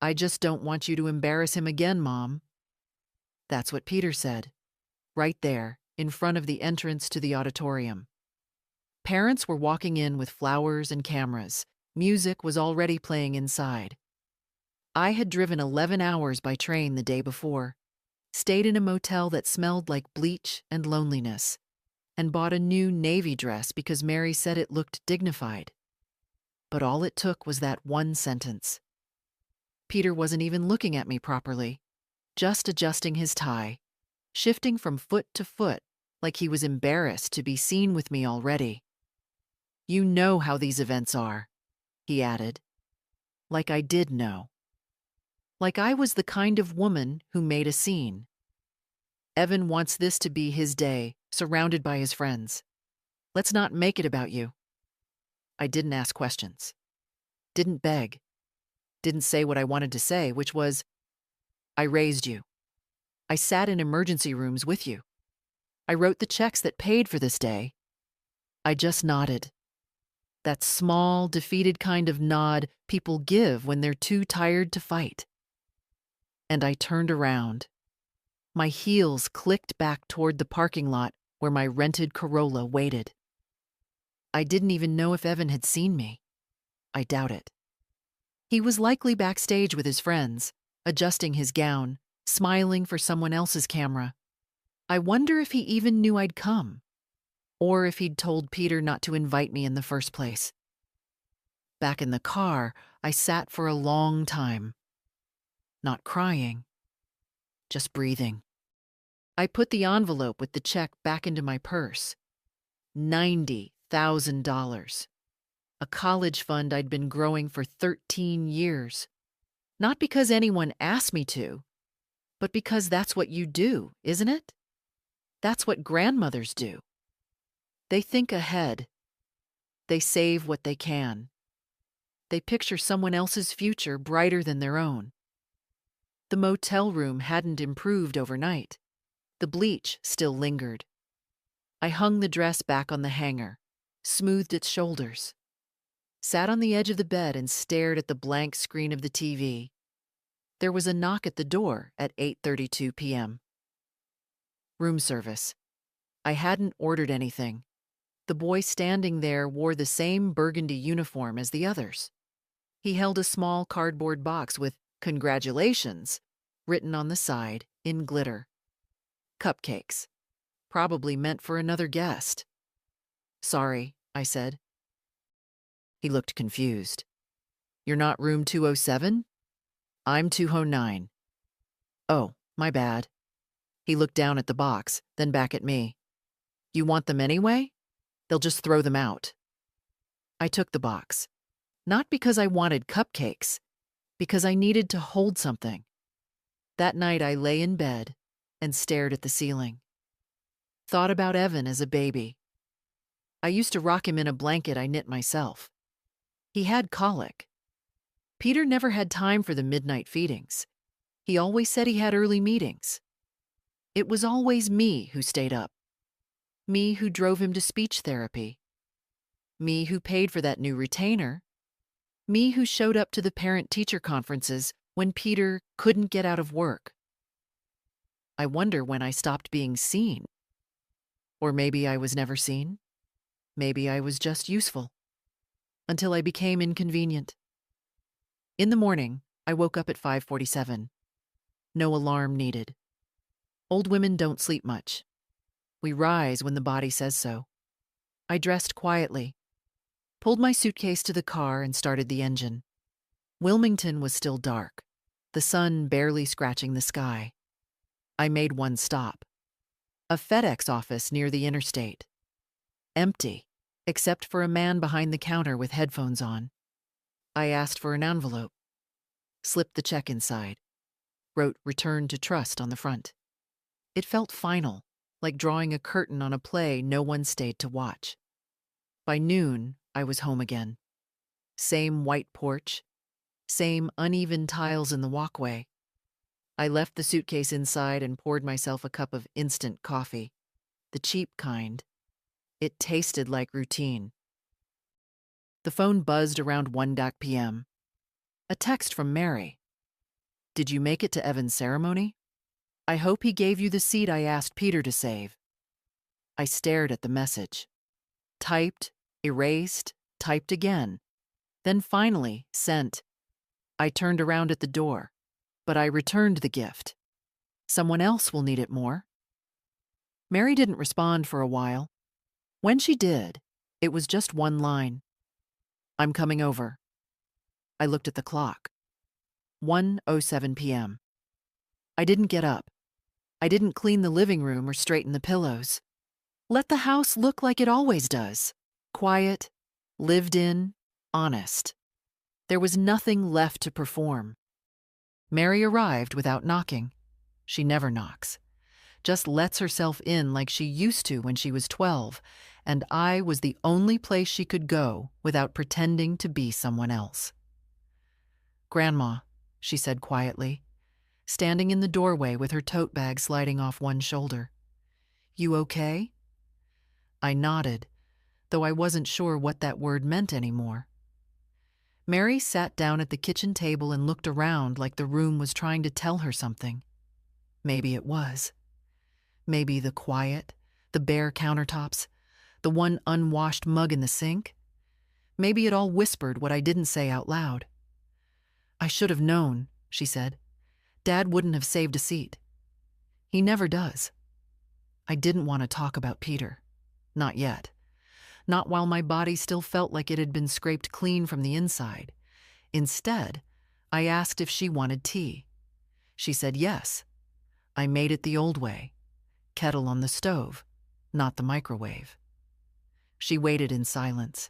"I just don't want you to embarrass him again, Mom." That's what Peter said, right there, in front of the entrance to the auditorium. Parents were walking in with flowers and cameras. Music was already playing inside. I had driven 11 hours by train the day before, stayed in a motel that smelled like bleach and loneliness, and bought a new navy dress because Mary said it looked dignified. But all it took was that one sentence. Peter wasn't even looking at me properly, just adjusting his tie, shifting from foot to foot like he was embarrassed to be seen with me already. "You know how these events are," he added. Like I did know. Like I was the kind of woman who made a scene. "Evan wants this to be his day, surrounded by his friends. Let's not make it about you." I didn't ask questions. Didn't beg. Didn't say what I wanted to say, which was, "I raised you. I sat in emergency rooms with you. I wrote the checks that paid for this day." I just nodded. That small, defeated kind of nod people give when they're too tired to fight. And I turned around. My heels clicked back toward the parking lot where my rented Corolla waited. I didn't even know if Evan had seen me. I doubt it. He was likely backstage with his friends, adjusting his gown, smiling for someone else's camera. I wonder if he even knew I'd come, or if he'd told Peter not to invite me in the first place. Back in the car, I sat for a long time. Not crying, just breathing. I put the envelope with the check back into my purse. $90,000. A college fund I'd been growing for 13 years. Not because anyone asked me to, but because that's what you do, isn't it? That's what grandmothers do. They think ahead. They save what they can. They picture someone else's future brighter than their own. The motel room hadn't improved overnight. The bleach still lingered. I hung the dress back on the hanger, smoothed its shoulders, sat on the edge of the bed and stared at the blank screen of the TV. There was a knock at the door at 8:32 p.m. Room service. I hadn't ordered anything. The boy standing there wore the same burgundy uniform as the others. He held a small cardboard box with "Congratulations" written on the side in glitter. Cupcakes. Probably meant for another guest. "Sorry," I said. He looked confused. "You're not room 207? I'm 209. "Oh, my bad." He looked down at the box, then back at me. "You want them anyway? They'll just throw them out." I took the box. Not because I wanted cupcakes, because I needed to hold something. That night I lay in bed and stared at the ceiling. Thought about Evan as a baby. I used to rock him in a blanket I knit myself. He had colic. Peter never had time for the midnight feedings. He always said he had early meetings. It was always me who stayed up. Me who drove him to speech therapy. Me who paid for that new retainer. Me who showed up to the parent-teacher conferences when Peter couldn't get out of work. I wonder when I stopped being seen. Or maybe I was never seen. Maybe I was just useful. Until I became inconvenient. In the morning, I woke up at 5:47. No alarm needed. Old women don't sleep much. We rise when the body says so. I dressed quietly, pulled my suitcase to the car and started the engine. Wilmington was still dark, the sun barely scratching the sky. I made one stop. A FedEx office near the interstate. Empty, except for a man behind the counter with headphones on. I asked for an envelope. Slipped the check inside. Wrote "Return to Trust" on the front. It felt final, like drawing a curtain on a play no one stayed to watch. By noon, I was home again. Same white porch. Same uneven tiles in the walkway. I left the suitcase inside and poured myself a cup of instant coffee. The cheap kind. It tasted like routine. The phone buzzed around 1 p.m. A text from Mary. Did you make it to Evan's ceremony? I hope he gave you the seat I asked Peter to save. I stared at the message. Typed, erased, typed again. Then finally, sent. I turned around at the door, but I returned the gift. Someone else will need it more. Mary didn't respond for a while. When she did, it was just one line. I'm coming over. I looked at the clock. 1:07 p.m. I didn't get up. I didn't clean the living room or straighten the pillows. Let the house look like it always does. Quiet, lived in, honest. There was nothing left to perform. Mary arrived without knocking. She never knocks. Just lets herself in like she used to when she was 12, and I was the only place she could go without pretending to be someone else. "Grandma," she said quietly, standing in the doorway with her tote bag sliding off one shoulder. "You okay?" I nodded, though I wasn't sure what that word meant anymore. Mary sat down at the kitchen table and looked around like the room was trying to tell her something. Maybe it was. Maybe the quiet, the bare countertops, the one unwashed mug in the sink. Maybe it all whispered what I didn't say out loud. "I should have known," she said. "Dad wouldn't have saved a seat. He never does." I didn't want to talk about Peter. Not yet. Not while my body still felt like it had been scraped clean from the inside. Instead, I asked if she wanted tea. She said yes. I made it the old way. Kettle on the stove, not the microwave. She waited in silence.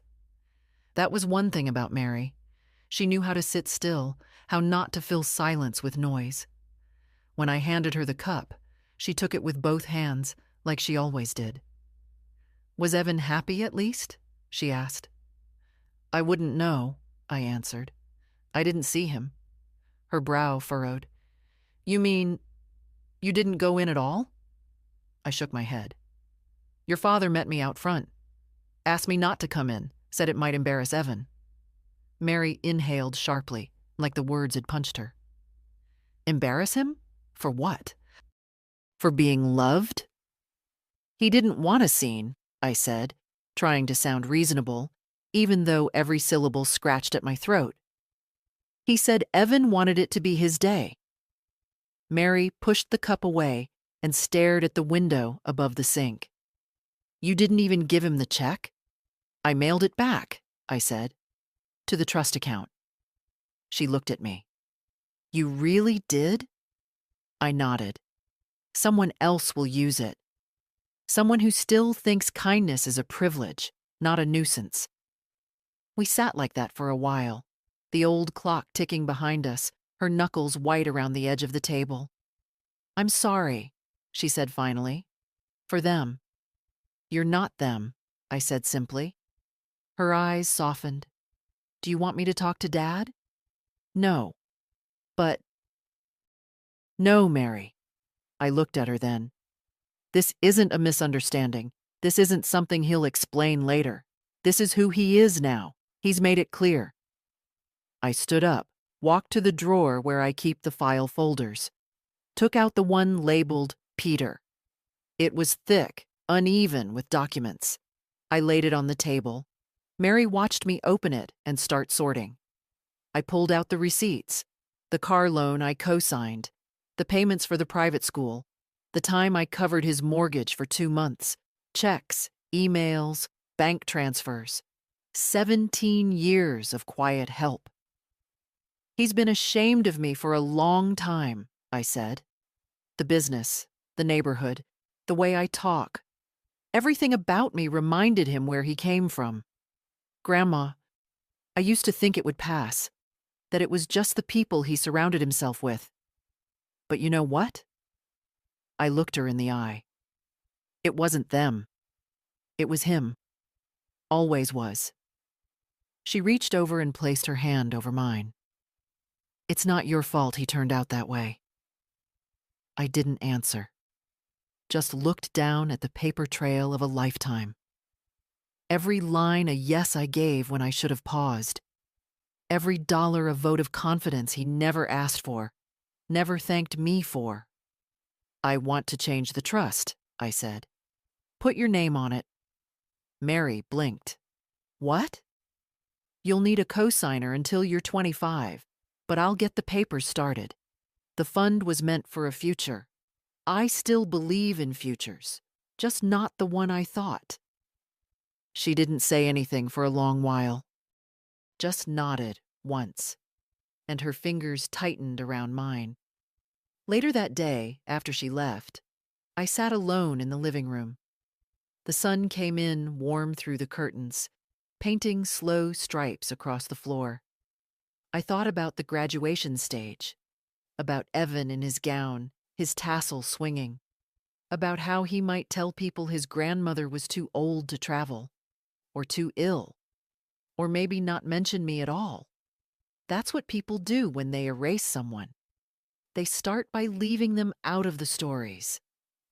That was one thing about Mary. She knew how to sit still, how not to fill silence with noise. When I handed her the cup, she took it with both hands, like she always did. "Was Evan happy at least?" she asked. "I wouldn't know," I answered. "I didn't see him." Her brow furrowed. "You mean you didn't go in at all?" I shook my head. "Your father met me out front. Asked me not to come in, said it might embarrass Evan." Mary inhaled sharply, like the words had punched her. "Embarrass him? For what? For being loved?" "He didn't want a scene," I said, trying to sound reasonable, even though every syllable scratched at my throat. "He said Evan wanted it to be his day." Mary pushed the cup away and stared at the window above the sink. "You didn't even give him the check?" "I mailed it back," I said, "to the trust account." She looked at me. "You really did?" I nodded. "Someone else will use it. Someone who still thinks kindness is a privilege, not a nuisance." We sat like that for a while, the old clock ticking behind us, her knuckles white around the edge of the table. "I'm sorry," she said finally. "For them." "You're not them," I said simply. Her eyes softened. "Do you want me to talk to Dad?" "No." "But—" "No, Mary." I looked at her then. "This isn't a misunderstanding. This isn't something he'll explain later. This is who he is now. He's made it clear." I stood up, walked to the drawer where I keep the file folders, took out the one labeled Peter. It was thick, uneven with documents. I laid it on the table. Mary watched me open it and start sorting. I pulled out the receipts, the car loan I co-signed, the payments for the private school, the time I covered his mortgage for 2 months, checks, emails, bank transfers. 17 years of quiet help. "He's been ashamed of me for a long time," I said. "The business, the neighborhood, the way I talk. Everything about me reminded him where he came from. Grandma, I used to think it would pass, that it was just the people he surrounded himself with. But you know what?" I looked her in the eye. "It wasn't them. It was him. Always was." She reached over and placed her hand over mine. "It's not your fault he turned out that way." I didn't answer. Just looked down at the paper trail of a lifetime. Every line a yes I gave when I should have paused. Every dollar a vote of confidence he never asked for. never thanked me for. I want to change the trust, I said. Put your name on it. Mary blinked. What? You'll need a cosigner until you're 25, but I'll get the papers started. The fund was meant for a future. I still believe in futures, just not the one I thought. She didn't say anything for a long while, just nodded once, and her fingers tightened around mine. Later that day, after she left, I sat alone in the living room. The sun came in warm through the curtains, painting slow stripes across the floor. I thought about the graduation stage, about Evan in his gown, his tassel swinging, about how he might tell people his grandmother was too old to travel, or too ill, or maybe not mention me at all. That's what people do when they erase someone. They start by leaving them out of the stories.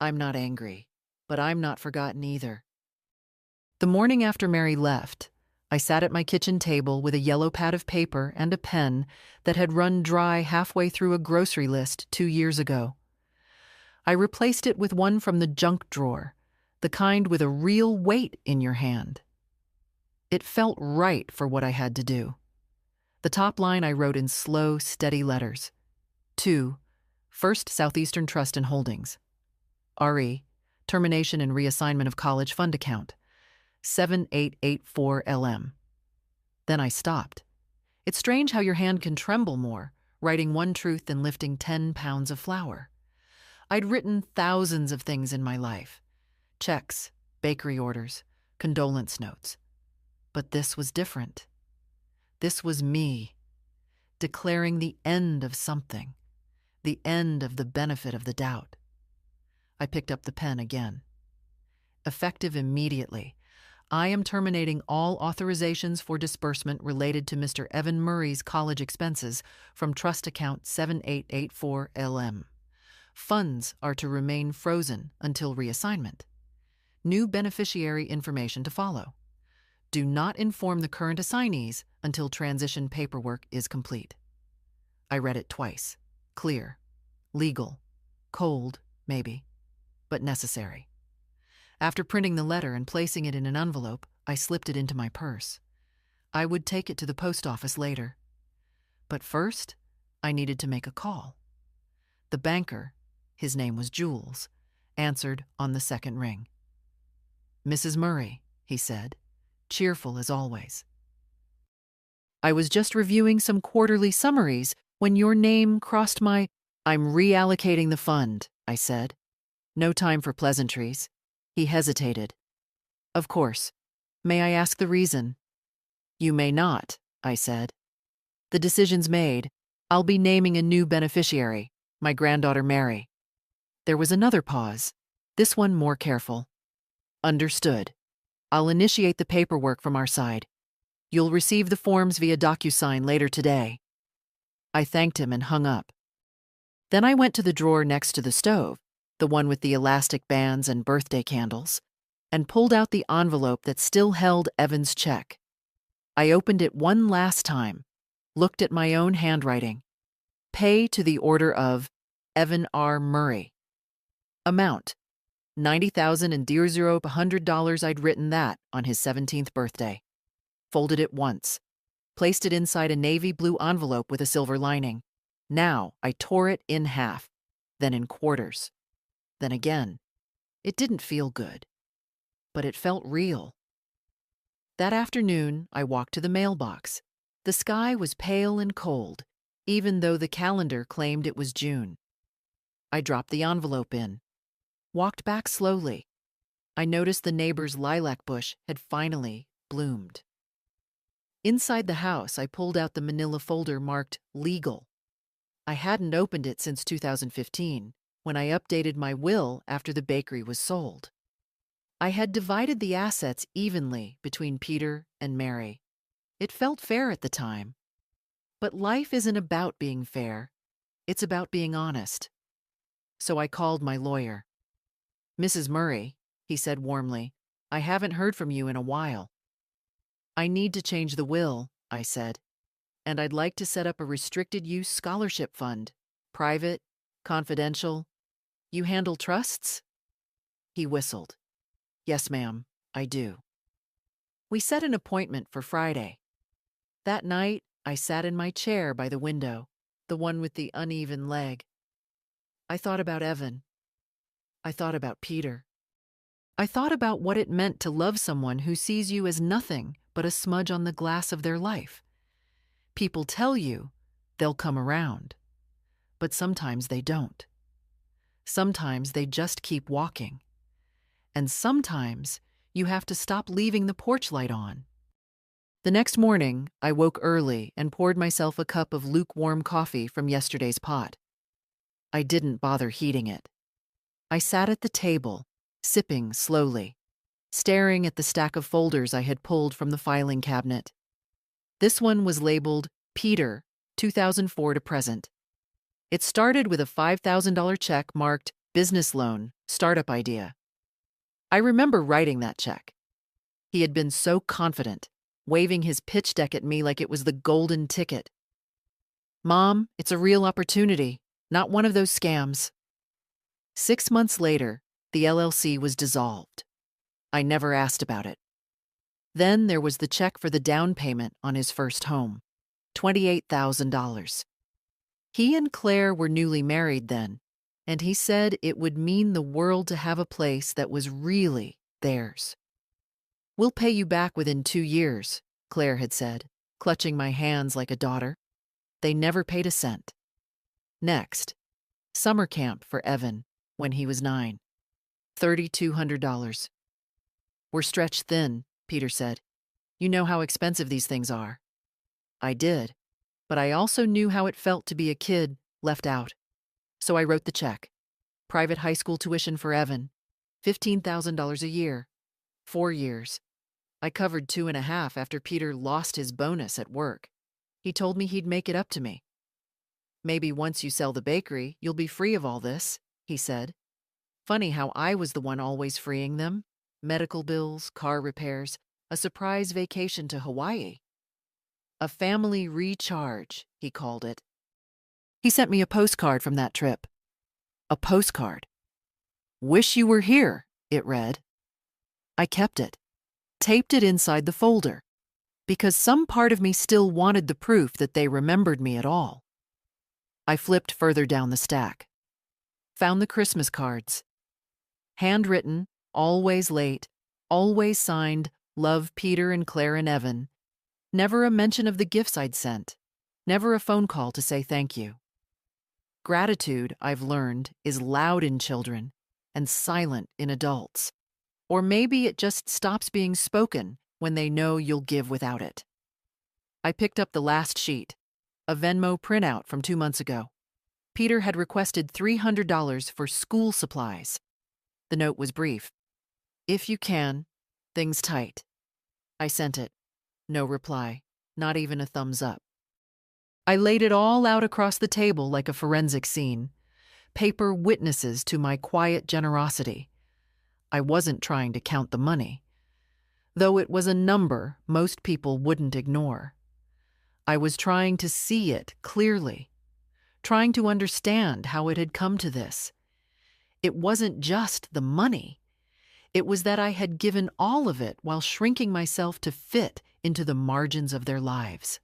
I'm not angry, but I'm not forgotten either. The morning after Mary left, I sat at my kitchen table with a yellow pad of paper and a pen that had run dry halfway through a grocery list 2 years ago. I replaced it with one from the junk drawer, the kind with a real weight in your hand. It felt right for what I had to do. The top line I wrote in slow, steady letters. To First Southeastern Trust and Holdings. RE, Termination and Reassignment of College Fund Account. 7884 LM. Then I stopped. It's strange how your hand can tremble more, writing one truth than lifting 10 pounds of flour. I'd written thousands of things in my life. Checks, bakery orders, condolence notes. But this was different. This was me, declaring the end of something, the end of the benefit of the doubt. I picked up the pen again. Effective immediately, I am terminating all authorizations for disbursement related to Mr. Evan Murray's college expenses from trust account 7884 LM. Funds are to remain frozen until reassignment. New beneficiary information to follow. Do not inform the current assignees until transition paperwork is complete. I read it twice. Clear. Legal. Cold, maybe, but necessary. After printing the letter and placing it in an envelope, I slipped it into my purse. I would take it to the post office later. But first, I needed to make a call. The banker, his name was Jules, answered on the second ring. Mrs. Murray, he said, cheerful as always. I was just reviewing some quarterly summaries when your name crossed my... I'm reallocating the fund, I said. No time for pleasantries. He hesitated. Of course. May I ask the reason? You may not, I said. The decision's made. I'll be naming a new beneficiary, my granddaughter Mary. There was another pause, this one more careful. Understood. I'll initiate the paperwork from our side. You'll receive the forms via DocuSign later today. I thanked him and hung up. Then I went to the drawer next to the stove, the one with the elastic bands and birthday candles, and pulled out the envelope that still held Evan's check. I opened it one last time, looked at my own handwriting. Pay to the order of Evan R. Murray. Amount, $90,000 and $100. I'd written that on his 17th birthday. Folded it once, placed it inside a navy blue envelope with a silver lining. Now I tore it in half, then in quarters. Then again. It didn't feel good, but it felt real. That afternoon, I walked to the mailbox. The sky was pale and cold, even though the calendar claimed it was June. I dropped the envelope in, walked back slowly. I noticed the neighbor's lilac bush had finally bloomed. Inside the house, I pulled out the manila folder marked Legal. I hadn't opened it since 2015. When I updated my will after the bakery was sold. I had divided the assets evenly between Peter and Mary. It felt fair at the time. But life isn't about being fair. It's about being honest. So I called my lawyer. Mrs. Murray, he said warmly, I haven't heard from you in a while. I need to change the will, I said, and I'd like to set up a restricted use scholarship fund, Private? Confidential? You handle trusts?" He whistled. "Yes, ma'am, I do." We set an appointment for Friday. That night, I sat in my chair by the window, the one with the uneven leg. I thought about Evan. I thought about Peter. I thought about what it meant to love someone who sees you as nothing but a smudge on the glass of their life. People tell you they'll come around, but sometimes they don't. Sometimes they just keep walking. And sometimes you have to stop leaving the porch light on. The next morning, I woke early and poured myself a cup of lukewarm coffee from yesterday's pot. I didn't bother heating it. I sat at the table, sipping slowly, staring at the stack of folders I had pulled from the filing cabinet. This one was labeled Peter, 2004 to present. It started with a $5,000 check marked Business Loan, Startup Idea. I remember writing that check. He had been so confident, waving his pitch deck at me like it was the golden ticket. "Mom, it's a real opportunity, not one of those scams." 6 months later, the LLC was dissolved. I never asked about it. Then there was the check for the down payment on his first home, $28,000. He and Claire were newly married then, and he said it would mean the world to have a place that was really theirs. "We'll pay you back within 2 years," Claire had said, clutching my hands like a daughter. They never paid a cent. Next, summer camp for Evan when he was 9. $3,200. "We're stretched thin," Peter said. "You know how expensive these things are." I did, but I also knew how it felt to be a kid left out. So I wrote the check. Private high school tuition for Evan, $15,000 a year, 4 years. I covered 2.5 after Peter lost his bonus at work. He told me he'd make it up to me. "Maybe once you sell the bakery, you'll be free of all this," he said. Funny how I was the one always freeing them. Medical bills, car repairs, a surprise vacation to Hawaii. A family recharge, he called it. He sent me a postcard from that trip. A postcard. "Wish you were here," it read. I kept it, taped it inside the folder, because some part of me still wanted the proof that they remembered me at all. I flipped further down the stack. Found the Christmas cards. Handwritten, always late, always signed, "Love Peter and Claire and Evan." Never a mention of the gifts I'd sent. Never a phone call to say thank you. Gratitude, I've learned, is loud in children and silent in adults. Or maybe it just stops being spoken when they know you'll give without it. I picked up the last sheet, a Venmo printout from 2 months ago. Peter had requested $300 for school supplies. The note was brief. "If you can, things tight." I sent it. No reply, not even a thumbs up. I laid it all out across the table like a forensic scene. Paper witnesses to my quiet generosity. I wasn't trying to count the money, though it was a number most people wouldn't ignore. I was trying to see it clearly, trying to understand how it had come to this. It wasn't just the money. It was that I had given all of it while shrinking myself to fit into the margins of their lives.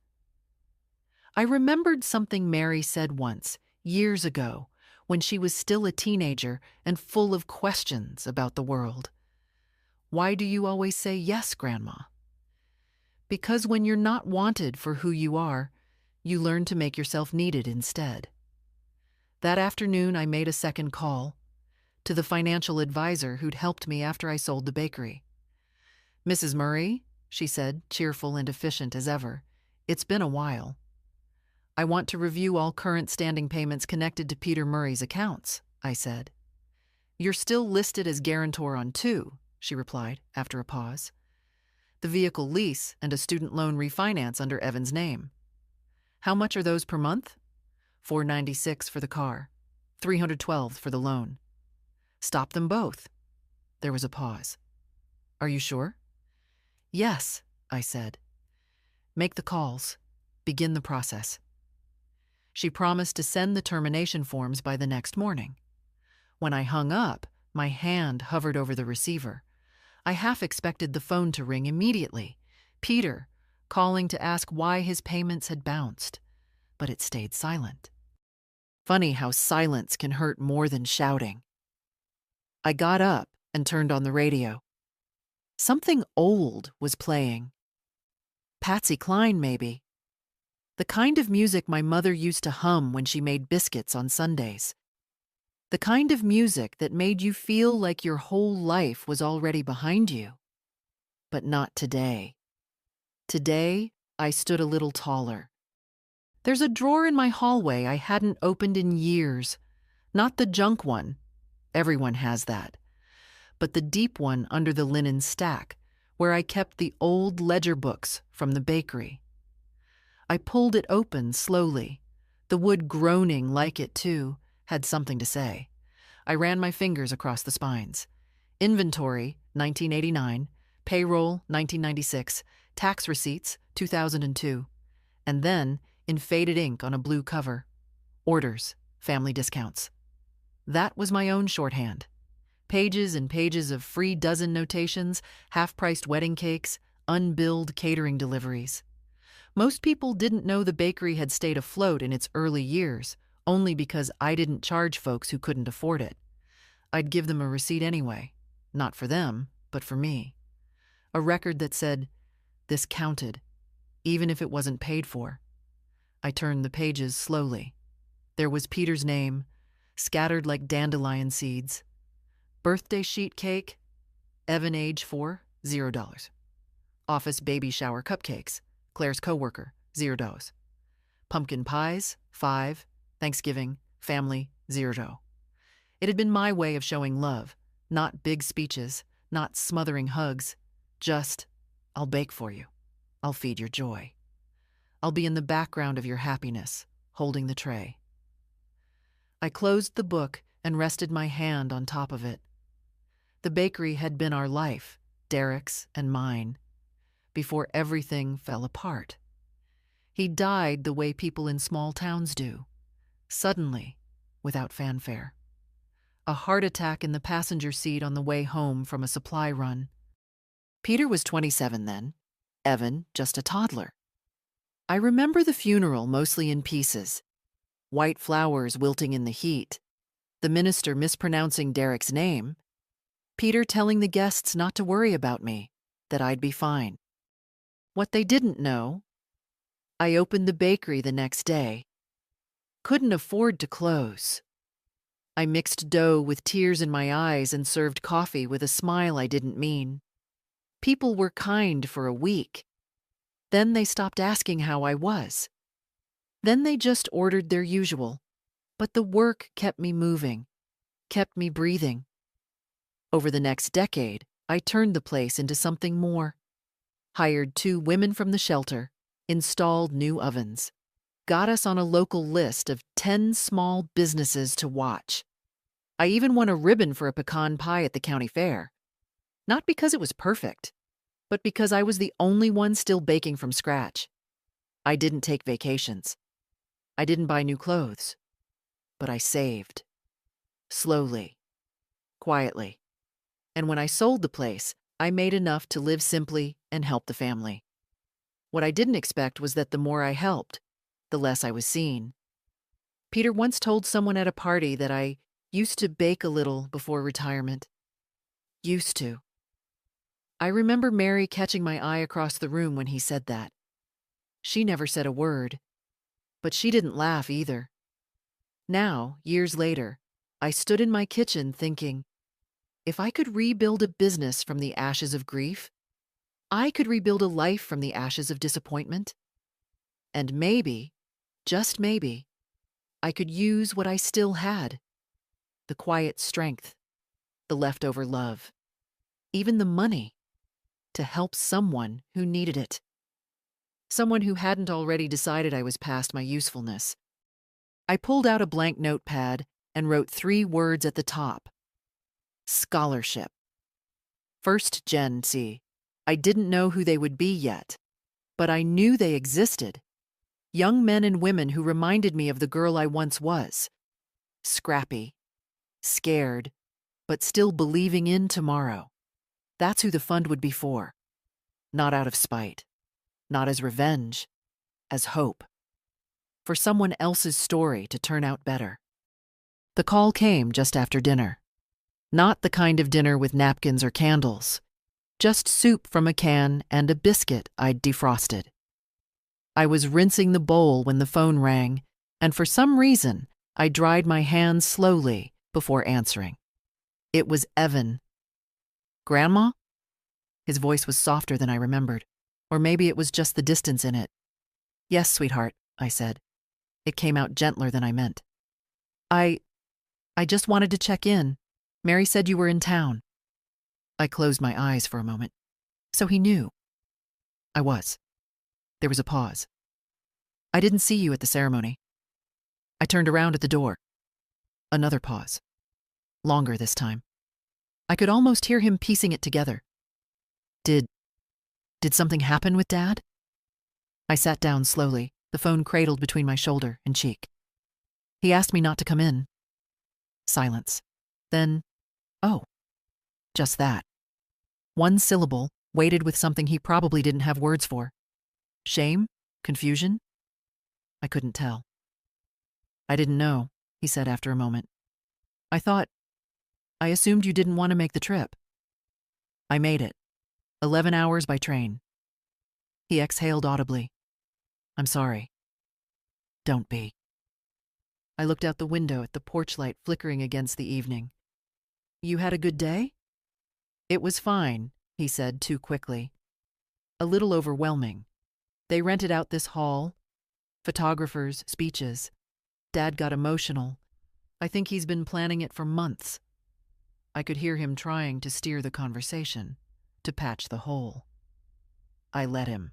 I remembered something Mary said once, years ago, when she was still a teenager and full of questions about the world. "Why do you always say yes, Grandma?" Because when you're not wanted for who you are, you learn to make yourself needed instead. That afternoon, I made a second call to the financial advisor who'd helped me after I sold the bakery. "Mrs. Murray," she said, cheerful and efficient as ever, "it's been a while." "I want to review all current standing payments connected to Peter Murray's accounts," I said. "You're still listed as guarantor on 2, she replied after a pause. "The vehicle lease and a student loan refinance under Evan's name. How much are those per month?" $496 for the car, $312 for the loan." "Stop them both." There was a pause. "Are you sure?" "Yes," I said. "Make the calls. Begin the process." She promised to send the termination forms by the next morning. When I hung up, my hand hovered over the receiver. I half expected the phone to ring immediately. Peter, calling to ask why his payments had bounced. But it stayed silent. Funny how silence can hurt more than shouting. I got up and turned on the radio. Something old was playing. Patsy Cline, maybe. The kind of music my mother used to hum when she made biscuits on Sundays. The kind of music that made you feel like your whole life was already behind you. But not today. Today, I stood a little taller. There's a drawer in my hallway I hadn't opened in years. Not the junk one. Everyone has that. But the deep one under the linen stack, where I kept the old ledger books from the bakery. I pulled it open slowly. The wood groaning like it, too, had something to say. I ran my fingers across the spines. Inventory, 1989. Payroll, 1996. Tax receipts, 2002. And then, in faded ink on a blue cover, orders, family discounts. That was my own shorthand. Pages and pages of free dozen notations, half-priced wedding cakes, unbilled catering deliveries. Most people didn't know the bakery had stayed afloat in its early years, only because I didn't charge folks who couldn't afford it. I'd give them a receipt anyway, not for them, but for me. A record that said, this counted, even if it wasn't paid for. I turned the pages slowly. There was Peter's name, scattered like dandelion seeds. Birthday sheet cake, Evan age 4, $0. Office baby shower cupcakes, Claire's coworker, $0. Pumpkin pies, 5, Thanksgiving, family, 0. It had been my way of showing love, not big speeches, not smothering hugs, just, I'll bake for you. I'll feed your joy. I'll be in the background of your happiness, holding the tray. I closed the book and rested my hand on top of it. The bakery had been our life, Derek's and mine, before everything fell apart. He died the way people in small towns do, suddenly, without fanfare. A heart attack in the passenger seat on the way home from a supply run. Peter was 27 then, Evan just a toddler. I remember the funeral mostly in pieces. White flowers wilting in the heat, the minister mispronouncing Derek's name, Peter telling the guests not to worry about me, that I'd be fine. What they didn't know, I opened the bakery the next day. Couldn't afford to close. I mixed dough with tears in my eyes and served coffee with a smile I didn't mean. People were kind for a week. Then they stopped asking how I was. Then they just ordered their usual. But the work kept me moving, kept me breathing. Over the next decade, I turned the place into something more. Hired 2 women from the shelter, installed new ovens, got us on a local list of 10 small businesses to watch. I even won a ribbon for a pecan pie at the county fair. Not because it was perfect, but because I was the only one still baking from scratch. I didn't take vacations. I didn't buy new clothes. But I saved. Slowly. Quietly. And when I sold the place, I made enough to live simply and help the family. What I didn't expect was that the more I helped, the less I was seen. Peter once told someone at a party that I used to bake a little before retirement. Used to. I remember Mary catching my eye across the room when he said that. She never said a word, but she didn't laugh either. Now, years later, I stood in my kitchen thinking, if I could rebuild a business from the ashes of grief, I could rebuild a life from the ashes of disappointment. And maybe, just maybe, I could use what I still had. The quiet strength, the leftover love, even the money, to help someone who needed it. Someone who hadn't already decided I was past my usefulness. I pulled out a blank notepad and wrote 3 words at the top. Scholarship. First Gen C. I didn't know who they would be yet, but I knew they existed. Young men and women who reminded me of the girl I once was. Scrappy, scared, but still believing in tomorrow. That's who the fund would be for. Not out of spite, not as revenge, as hope. For someone else's story to turn out better. The call came just after dinner. Not the kind of dinner with napkins or candles. Just soup from a can and a biscuit I'd defrosted. I was rinsing the bowl when the phone rang, and for some reason, I dried my hands slowly before answering. It was Evan. Grandma? His voice was softer than I remembered, or maybe it was just the distance in it. Yes, sweetheart, I said. It came out gentler than I meant. I just wanted to check in. Mary said you were in town. I closed my eyes for a moment. So he knew. I was. There was a pause. I didn't see you at the ceremony. I turned around at the door. Another pause. Longer this time. I could almost hear him piecing it together. Did something happen with Dad? I sat down slowly, the phone cradled between my shoulder and cheek. He asked me not to come in. Silence. Then, oh, just that. One syllable, weighted with something he probably didn't have words for. Shame? Confusion? I couldn't tell. I didn't know, he said after a moment. I assumed you didn't want to make the trip. I made it. 11 hours by train. He exhaled audibly. I'm sorry. Don't be. I looked out the window at the porch light flickering against the evening. You had a good day? It was fine, he said too quickly. A little overwhelming. They rented out this hall. Photographers, speeches. Dad got emotional. I think he's been planning it for months. I could hear him trying to steer the conversation, to patch the hole. I let him.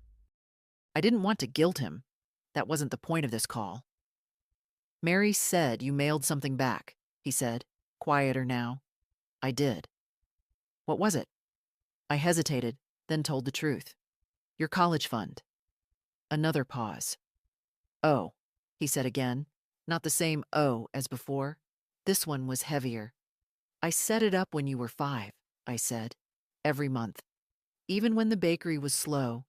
I didn't want to guilt him. That wasn't the point of this call. Mary said you mailed something back, he said, quieter now. I did. What was it? I hesitated, then told the truth. Your college fund. Another pause. Oh, he said again, not the same oh as before. This one was heavier. I set it up when you were 5, I said, every month. Even when the bakery was slow,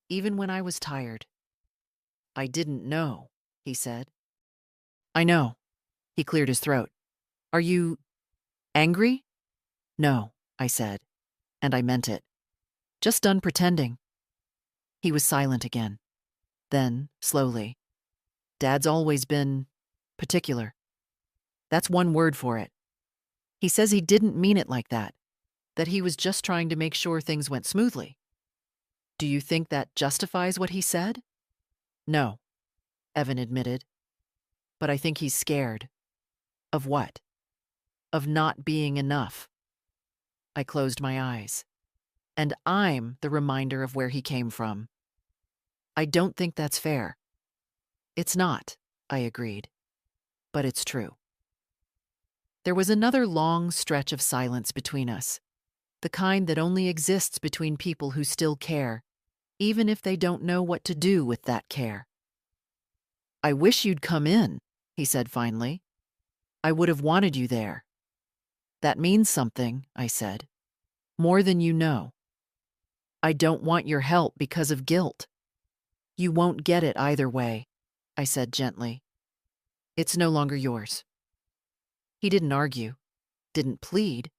even when I was tired. I didn't know, he said. I know. He cleared his throat. Are you angry? No, I said, and I meant it. Just done pretending. He was silent again. Then, slowly, Dad's always been particular. That's one word for it. He says he didn't mean it like that he was just trying to make sure things went smoothly. Do you think that justifies what he said? No, Evan admitted. But I think he's scared. Of what? Of not being enough. I closed my eyes. And I'm the reminder of where he came from. I don't think that's fair. It's not, I agreed. But it's true. There was another long stretch of silence between us, the kind that only exists between people who still care, even if they don't know what to do with that care. I wish you'd come in, he said finally. I would have wanted you there. That means something, I said. More than you know. I don't want your help because of guilt. You won't get it either way, I said gently. It's no longer yours. He didn't argue, didn't plead,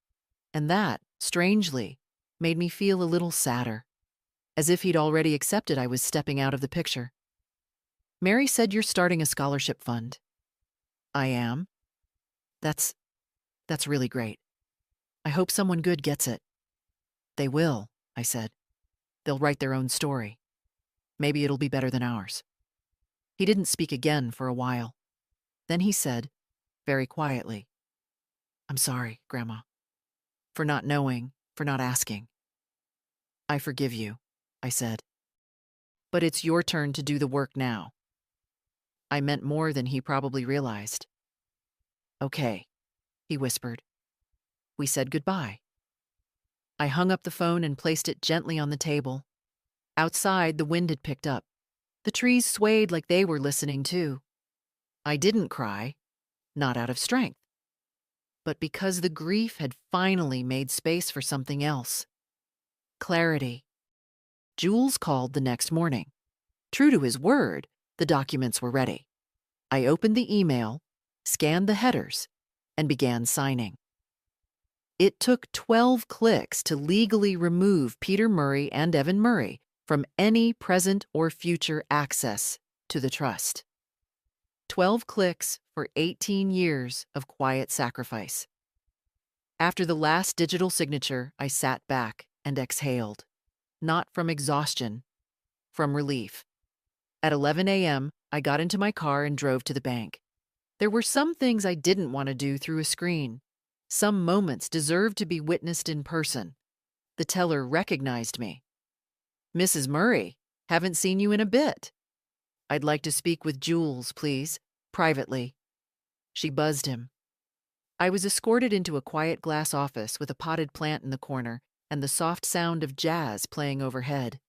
and that, strangely, made me feel a little sadder, as if he'd already accepted I was stepping out of the picture. Mary said you're starting a scholarship fund. I am. That's really great. I hope someone good gets it. They will, I said. They'll write their own story. Maybe it'll be better than ours. He didn't speak again for a while. Then he said, very quietly, I'm sorry, Grandma, for not knowing, for not asking. I forgive you, I said. But it's your turn to do the work now. I meant more than he probably realized. Okay, he whispered. We said goodbye. I hung up the phone and placed it gently on the table. Outside, the wind had picked up. The trees swayed like they were listening too. I didn't cry, not out of strength, but because the grief had finally made space for something else. Clarity. Jules called the next morning. True to his word, the documents were ready. I opened the email, scanned the headers, and began signing. It took 12 clicks to legally remove Peter Murray and Evan Murray from any present or future access to the trust. 12 clicks for 18 years of quiet sacrifice. After the last digital signature, I sat back and exhaled, not from exhaustion, from relief. At 11 a.m., I got into my car and drove to the bank. There were some things I didn't want to do through a screen. Some moments deserved to be witnessed in person. The teller recognized me. "Mrs. Murray, haven't seen you in a bit. I'd like to speak with Jules, please, privately." She buzzed him. I was escorted into a quiet glass office with a potted plant in the corner and the soft sound of jazz playing overhead.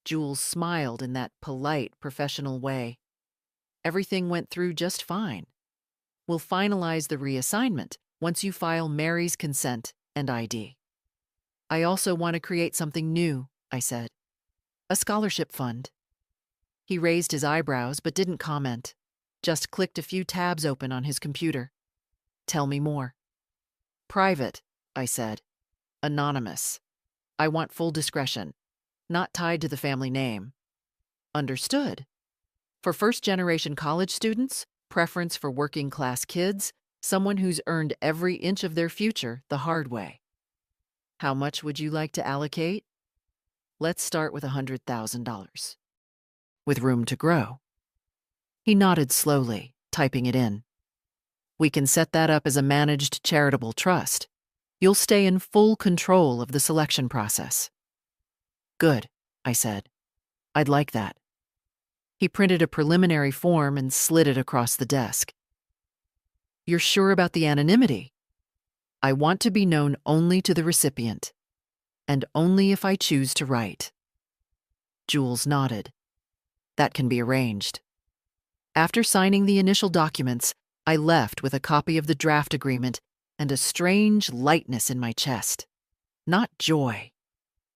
Jules smiled in that polite, professional way. "Everything went through just fine. We'll finalize the reassignment once you file Mary's consent and ID. I also want to create something new," I said. "A scholarship fund." He raised his eyebrows but didn't comment, just clicked a few tabs open on his computer. "Tell me more." "Private," I said. "Anonymous. I want full discretion, not tied to the family name." "Understood. For first-generation college students, preference for working-class kids, someone who's earned every inch of their future the hard way." "How much would you like to allocate?" "Let's start with $100,000. With room to grow." He nodded slowly, typing it in. "We can set that up as a managed charitable trust. You'll stay in full control of the selection process." "Good," I said. "I'd like that." He printed a preliminary form and slid it across the desk. "You're sure about the anonymity?" "I want to be known only to the recipient, and only if I choose to write." Jules nodded. "That can be arranged." After signing the initial documents, I left with a copy of the draft agreement and a strange lightness in my chest. Not joy.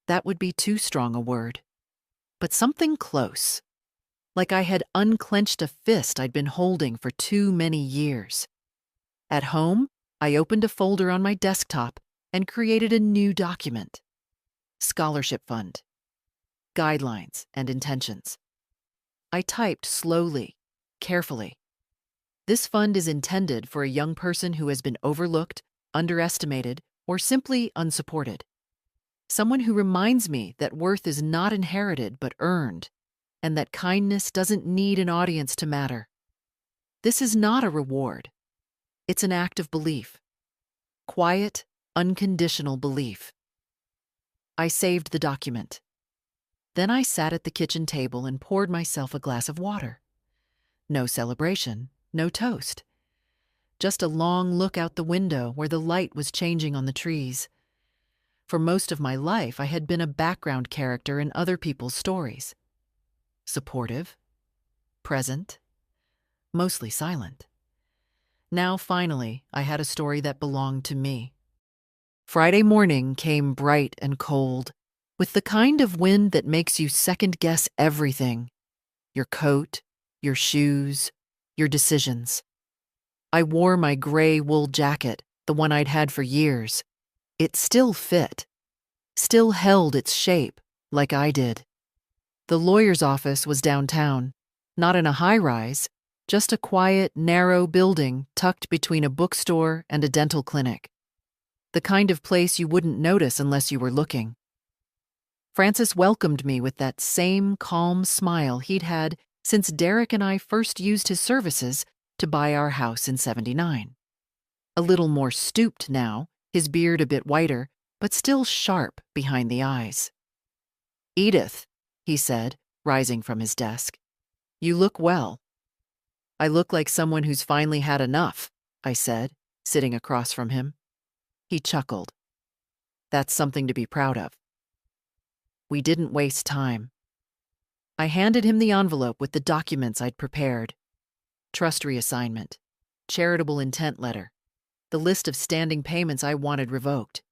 That would be too strong a word. But something close. Like I had unclenched a fist I'd been holding for too many years. At home, I opened a folder on my desktop and created a new document. Scholarship Fund. Guidelines and intentions. I typed slowly, carefully. This fund is intended for a young person who has been overlooked, underestimated, or simply unsupported. Someone who reminds me that worth is not inherited but earned, and that kindness doesn't need an audience to matter. This is not a reward. It's an act of belief. Quiet, unconditional belief. I saved the document. Then I sat at the kitchen table and poured myself a glass of water. No celebration, no toast. Just a long look out the window where the light was changing on the trees. For most of my life, I had been a background character in other people's stories. Supportive, present, mostly silent. Now, finally, I had a story that belonged to me. Friday morning came bright and cold, with the kind of wind that makes you second-guess everything. Your coat, your shoes, your decisions. I wore my gray wool jacket, the one I'd had for years. It still fit, still held its shape, like I did. The lawyer's office was downtown, not in a high-rise, just a quiet, narrow building tucked between a bookstore and a dental clinic. The kind of place you wouldn't notice unless you were looking. Francis welcomed me with that same calm smile he'd had since Derek and I first used his services to buy our house in '79. A little more stooped now, his beard a bit whiter, but still sharp behind the eyes. "Edith," he said, rising from his desk, "you look well." "I look like someone who's finally had enough," I said, sitting across from him. He chuckled. "That's something to be proud of." We didn't waste time. I handed him the envelope with the documents I'd prepared. Trust reassignment, charitable intent letter, the list of standing payments I wanted revoked.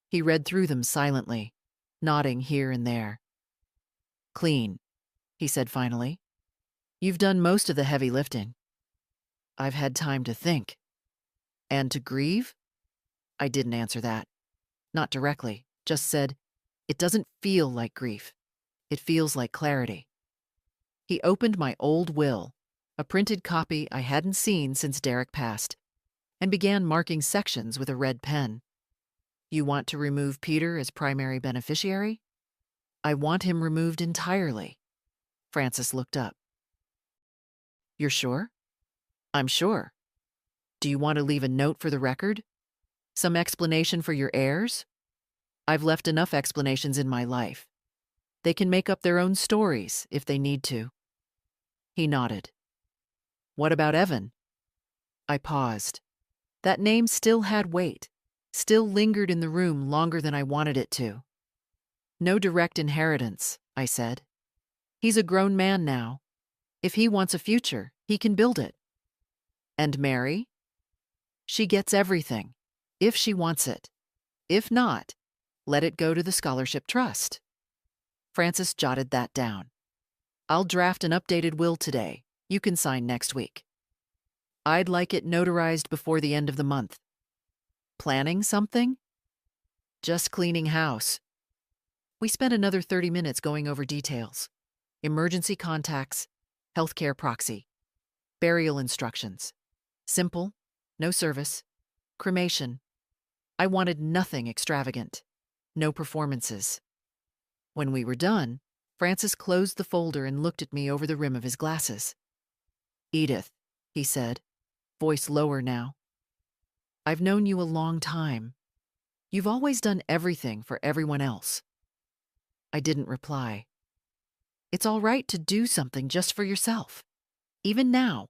He read through them silently, nodding here and there. Clean, he said finally. You've done most of the heavy lifting. I've had time to think. And to grieve? I didn't answer that. Not directly, just said, it doesn't feel like grief. It feels like clarity. He opened my old will, a printed copy I hadn't seen since Derek passed, and began marking sections with a red pen. You want to remove Peter as primary beneficiary? I want him removed entirely. Francis looked up. You're sure? I'm sure. Do you want to leave a note for the record? Some explanation for your heirs? I've left enough explanations in my life. They can make up their own stories if they need to. He nodded. What about Evan? I paused. That name still had weight, still lingered in the room longer than I wanted it to. No direct inheritance, I said. He's a grown man now. If he wants a future, he can build it. And Mary? She gets everything, if she wants it. If not, let it go to the scholarship trust. Francis jotted that down. I'll draft an updated will today. You can sign next week. I'd like it notarized before the end of the month. Planning something? Just cleaning house. We spent another 30 minutes going over details. Emergency contacts, healthcare proxy, burial instructions. Simple, no service, cremation. I wanted nothing extravagant, no performances. When we were done, Francis closed the folder and looked at me over the rim of his glasses. Edith, he said, voice lower now. I've known you a long time. You've always done everything for everyone else. I didn't reply. It's all right to do something just for yourself. Even now.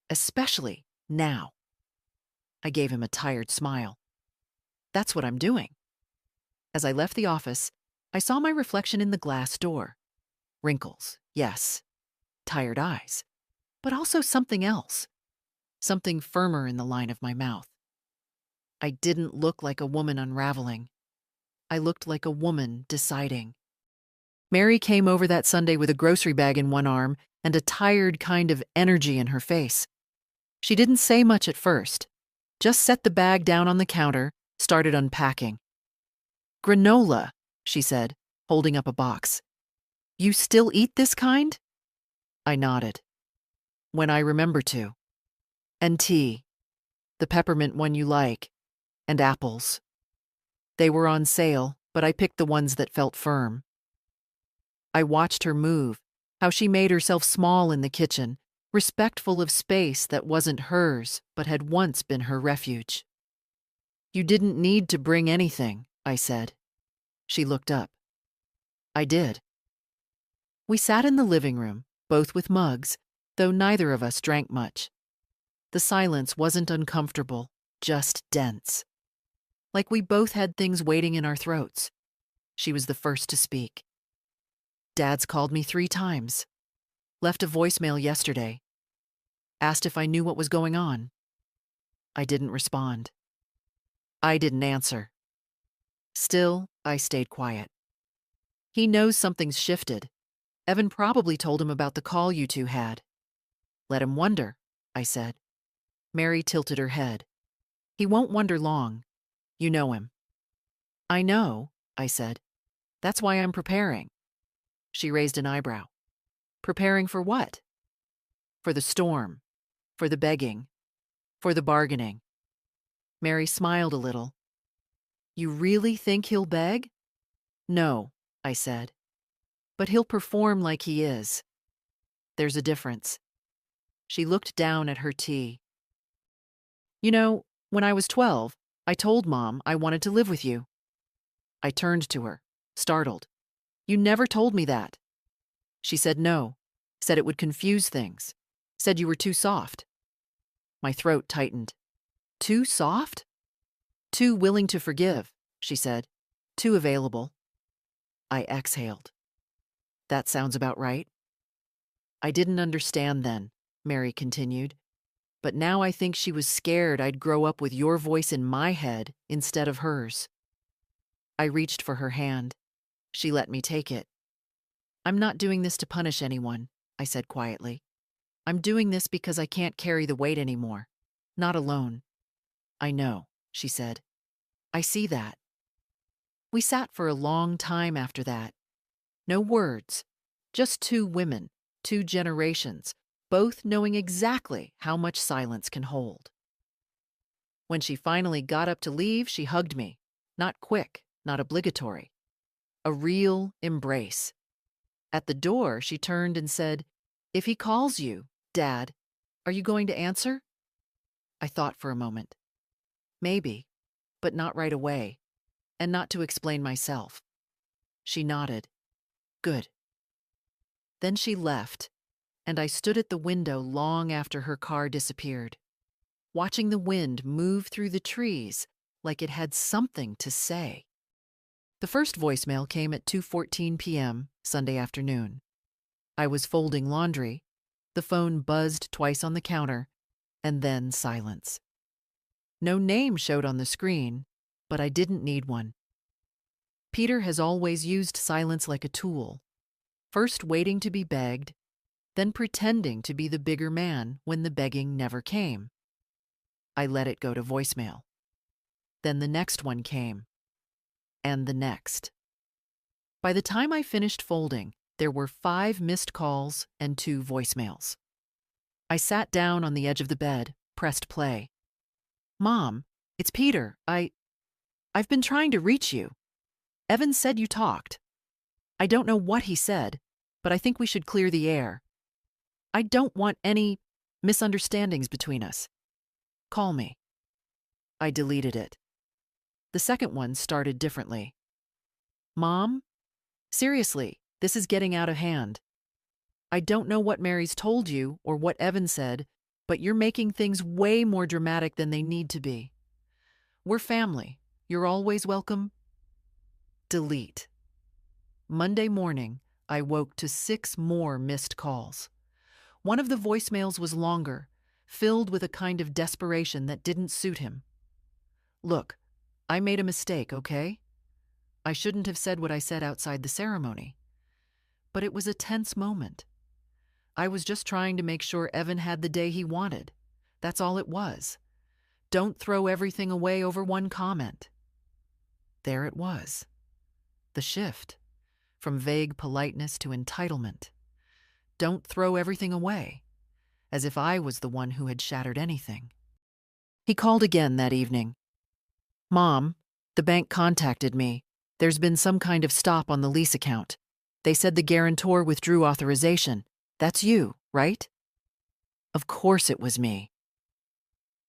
Especially now. I gave him a tired smile. That's what I'm doing. As I left the office, I saw my reflection in the glass door. Wrinkles, yes. Tired eyes. But also something else. Something firmer in the line of my mouth. I didn't look like a woman unraveling. I looked like a woman deciding. Mary came over that Sunday with a grocery bag in one arm and a tired kind of energy in her face. She didn't say much at first, just set the bag down on the counter, started unpacking. Granola, she said, holding up a box. You still eat this kind? I nodded. When I remember to. And tea, the peppermint one you like, and apples. They were on sale, but I picked the ones that felt firm. I watched her move, how she made herself small in the kitchen, respectful of space that wasn't hers but had once been her refuge. You didn't need to bring anything, I said. She looked up. I did. We sat in the living room, both with mugs, though neither of us drank much. The silence wasn't uncomfortable, just dense. Like we both had things waiting in our throats. She was the first to speak. Dad's called me 3 times. Left a voicemail yesterday. Asked if I knew what was going on. I didn't respond. I didn't answer. Still, I stayed quiet. He knows something's shifted. Evan probably told him about the call you two had. Let him wonder, I said. Mary tilted her head. He won't wonder long. You know him. I know, I said. That's why I'm preparing. She raised an eyebrow. Preparing for what? For the storm. For the begging. For the bargaining. Mary smiled a little. You really think he'll beg? No, I said. But he'll perform like he is. There's a difference. She looked down at her tea. You know, when I was 12, I told Mom I wanted to live with you. I turned to her, startled. You never told me that. She said no, said it would confuse things, said you were too soft. My throat tightened. Too soft? Too willing to forgive, she said. Too available. I exhaled. That sounds about right. I didn't understand then, Mary continued, but now I think she was scared I'd grow up with your voice in my head instead of hers. I reached for her hand. She let me take it. I'm not doing this to punish anyone, I said quietly. I'm doing this because I can't carry the weight anymore. Not alone. I know, she said. I see that. We sat for a long time after that. No words, just two women, two generations, both knowing exactly how much silence can hold. When she finally got up to leave, she hugged me. Not quick, not obligatory. A real embrace. At the door, she turned and said, "If he calls you, Dad, are you going to answer?" I thought for a moment. Maybe, but not right away, and not to explain myself. She nodded. Good. Then she left, and I stood at the window long after her car disappeared, watching the wind move through the trees like it had something to say. The first voicemail came at 2:14 p.m. Sunday afternoon. I was folding laundry. The phone buzzed twice on the counter, and then silence. No name showed on the screen, but I didn't need one. Peter has always used silence like a tool, first waiting to be begged, then pretending to be the bigger man when the begging never came. I let it go to voicemail. Then the next one came, and the next. By the time I finished folding, there were 5 missed calls and 2 voicemails. I sat down on the edge of the bed, pressed play. "Mom, it's Peter. I've been trying to reach you. Evan said you talked. I don't know what he said, but I think we should clear the air. I don't want any misunderstandings between us. Call me." I deleted it. The second one started differently. "Mom, seriously, this is getting out of hand. I don't know what Mary's told you or what Evan said, but you're making things way more dramatic than they need to be. We're family. You're always welcome." Delete. Monday morning, I woke to 6 more missed calls. One of the voicemails was longer, filled with a kind of desperation that didn't suit him. "Look, I made a mistake, okay? I shouldn't have said what I said outside the ceremony. But it was a tense moment. I was just trying to make sure Evan had the day he wanted. That's all it was. Don't throw everything away over one comment." There it was. The shift, from vague politeness to entitlement. Don't throw everything away, as if I was the one who had shattered anything. He called again that evening. "Mom, the bank contacted me. There's been some kind of stop on the lease account. They said the guarantor withdrew authorization. That's you, right?" Of course it was me.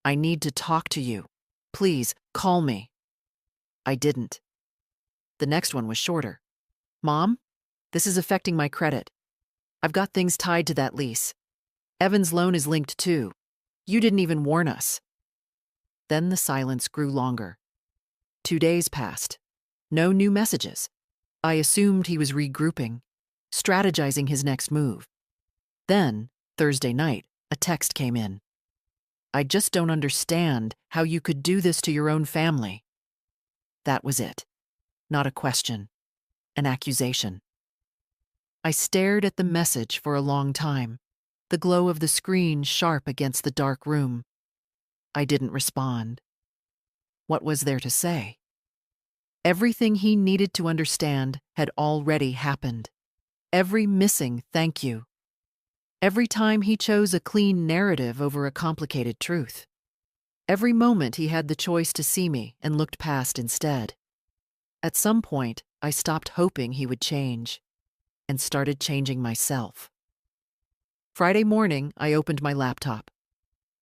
"I need to talk to you. Please, call me." I didn't. The next one was shorter. "Mom, this is affecting my credit. I've got things tied to that lease. Evan's loan is linked too. You didn't even warn us." Then the silence grew longer. 2 days passed. No new messages. I assumed he was regrouping, strategizing his next move. Then, Thursday night, a text came in. "I just don't understand how you could do this to your own family." That was it. Not a question. An accusation. I stared at the message for a long time, the glow of the screen sharp against the dark room. I didn't respond. What was there to say? Everything he needed to understand had already happened. Every missing thank you. Every time he chose a clean narrative over a complicated truth. Every moment he had the choice to see me and looked past instead. At some point, I stopped hoping he would change and started changing myself. Friday morning, I opened my laptop,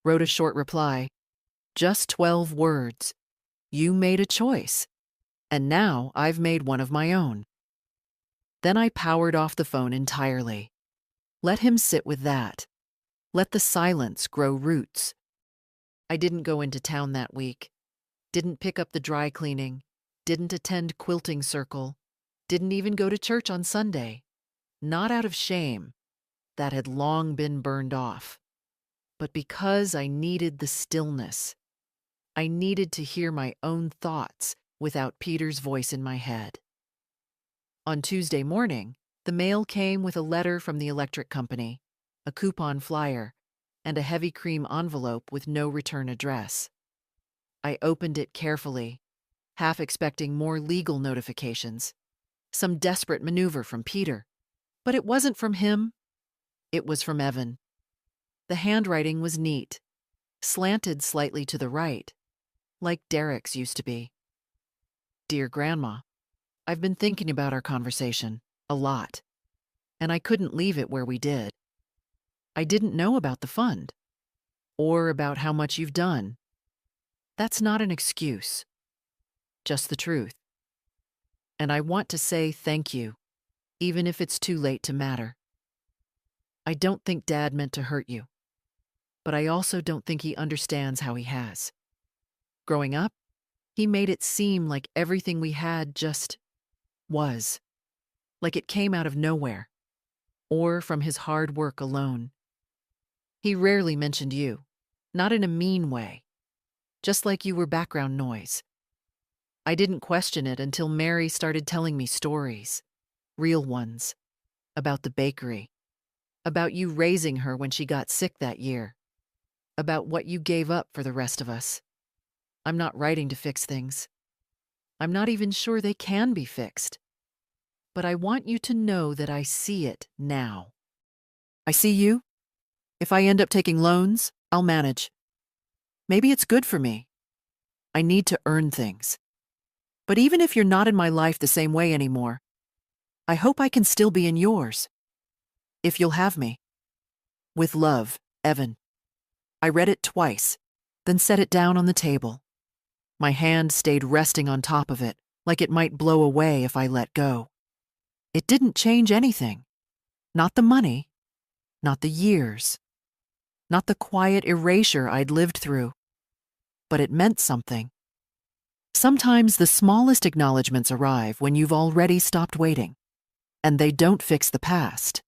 wrote a short reply. Just 12 words. You made a choice, and now I've made one of my own. Then I powered off the phone entirely. Let him sit with that. Let the silence grow roots. I didn't go into town that week. Didn't pick up the dry cleaning. Didn't attend quilting circle. Didn't even go to church on Sunday. Not out of shame, that had long been burned off. But because I needed the stillness, I needed to hear my own thoughts without Peter's voice in my head. On Tuesday morning, the mail came with a letter from the electric company, a coupon flyer, and a heavy cream envelope with no return address. I opened it carefully, half expecting more legal notifications, some desperate maneuver from Peter. But it wasn't from him, it was from Evan. The handwriting was neat, slanted slightly to the right, like Derek's used to be. Dear Grandma, I've been thinking about our conversation a lot, and I couldn't leave it where we did. I didn't know about the fund, or about how much you've done. That's not an excuse, just the truth. And I want to say thank you, even if it's too late to matter. I don't think Dad meant to hurt you, but I also don't think he understands how he has. Growing up, he made it seem like everything we had just was, like it came out of nowhere, or from his hard work alone. He rarely mentioned you, not in a mean way, just like you were background noise. I didn't question it until Mary started telling me stories, real ones, about the bakery, about you raising her when she got sick that year, about what you gave up for the rest of us. I'm not writing to fix things. I'm not even sure they can be fixed. But I want you to know that I see it now. I see you. If I end up taking loans, I'll manage. Maybe it's good for me. I need to earn things. But even if you're not in my life the same way anymore, I hope I can still be in yours. If you'll have me. With love, Evan. I read it twice, then set it down on the table. My hand stayed resting on top of it, like it might blow away if I let go. It didn't change anything. Not the money, not the years, not the quiet erasure I'd lived through. But it meant something. Sometimes the smallest acknowledgments arrive when you've already stopped waiting, and they don't fix the past,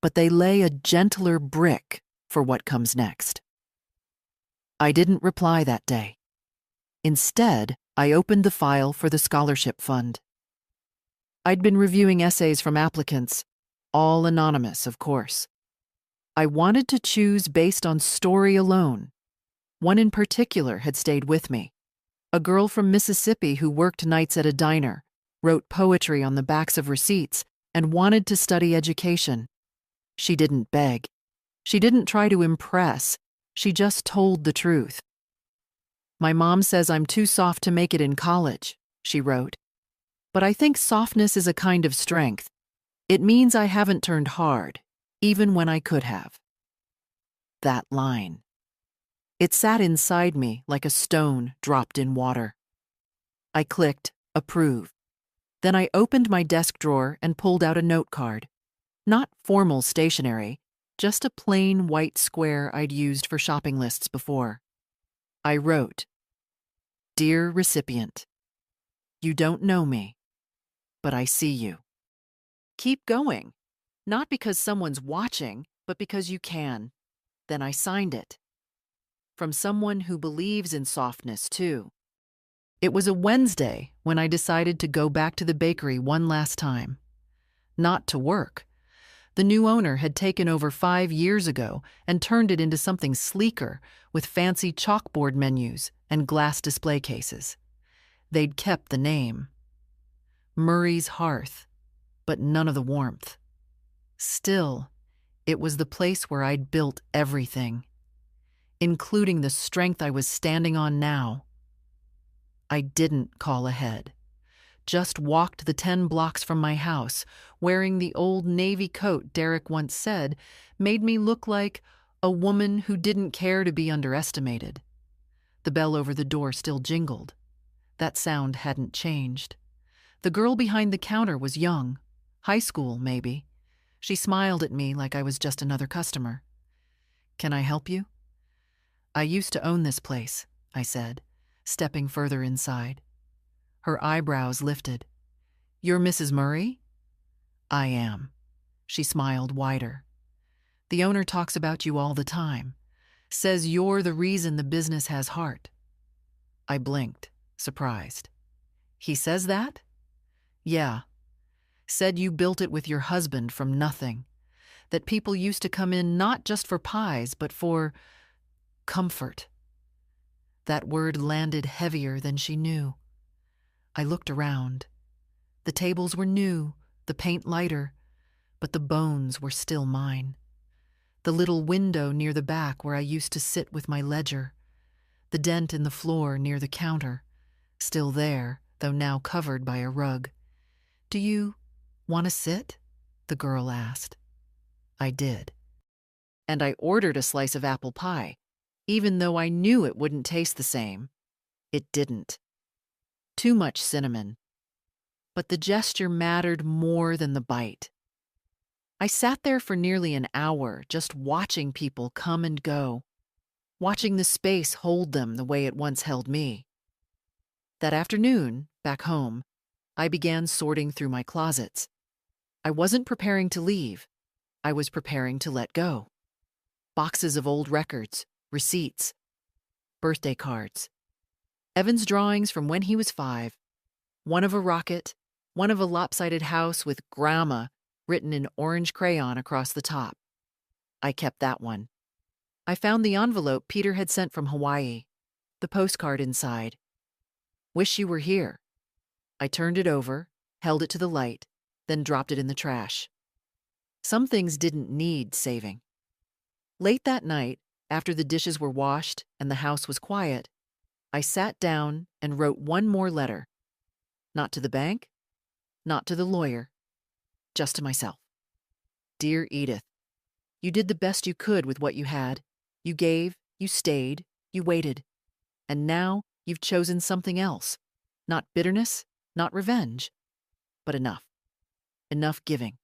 but they lay a gentler brick for what comes next. I didn't reply that day. Instead, I opened the file for the scholarship fund. I'd been reviewing essays from applicants, all anonymous, of course. I wanted to choose based on story alone. One in particular had stayed with me. A girl from Mississippi who worked nights at a diner, wrote poetry on the backs of receipts, and wanted to study education. She didn't beg. She didn't try to impress. She just told the truth. My mom says I'm too soft to make it in college, she wrote. But I think softness is a kind of strength. It means I haven't turned hard, even when I could have. That line. It sat inside me like a stone dropped in water. I clicked approve. Then I opened my desk drawer and pulled out a note card. Not formal stationery, just a plain white square I'd used for shopping lists before. I wrote, Dear recipient, you don't know me, but I see you. Keep going, not because someone's watching, but because you can. Then I signed it. From someone who believes in softness, too. It was a Wednesday when I decided to go back to the bakery one last time. Not to work. The new owner had taken over 5 years ago and turned it into something sleeker with fancy chalkboard menus and glass display cases. They'd kept the name. Murray's Hearth, but none of the warmth. Still, it was the place where I'd built everything, including the strength I was standing on now. I didn't call ahead. Just walked the 10 blocks from my house, wearing the old navy coat Derek once said made me look like a woman who didn't care to be underestimated. The bell over the door still jingled. That sound hadn't changed. The girl behind the counter was young, high school maybe. She smiled at me like I was just another customer. Can I help you? I used to own this place, I said, stepping further inside. Her eyebrows lifted. You're Mrs. Murray? I am. She smiled wider. The owner talks about you all the time, says you're the reason the business has heart. I blinked, surprised. He says that? Yeah. Said you built it with your husband from nothing. That people used to come in not just for pies, but for comfort. That word landed heavier than she knew. I looked around. The tables were new, the paint lighter, but the bones were still mine. The little window near the back where I used to sit with my ledger. The dent in the floor near the counter, still there, though now covered by a rug. "Do you want to sit?" the girl asked. I did. And I ordered a slice of apple pie, even though I knew it wouldn't taste the same. It didn't. Too much cinnamon. But the gesture mattered more than the bite. I sat there for nearly an hour, just watching people come and go, watching the space hold them the way it once held me. That afternoon, back home, I began sorting through my closets. I wasn't preparing to leave. I was preparing to let go. Boxes of old records, receipts, birthday cards, Evan's drawings from when he was 5, one of a rocket, one of a lopsided house with grandma written in orange crayon across the top. I kept that one. I found the envelope Peter had sent from Hawaii, the postcard inside. "Wish you were here." I turned it over, held it to the light, then dropped it in the trash. Some things didn't need saving. Late that night, after the dishes were washed and the house was quiet, I sat down and wrote one more letter. Not to the bank, not to the lawyer, just to myself. "Dear Edith, you did the best you could with what you had. You gave, you stayed, you waited. And now you've chosen something else. Not bitterness, not revenge, but enough. Enough giving.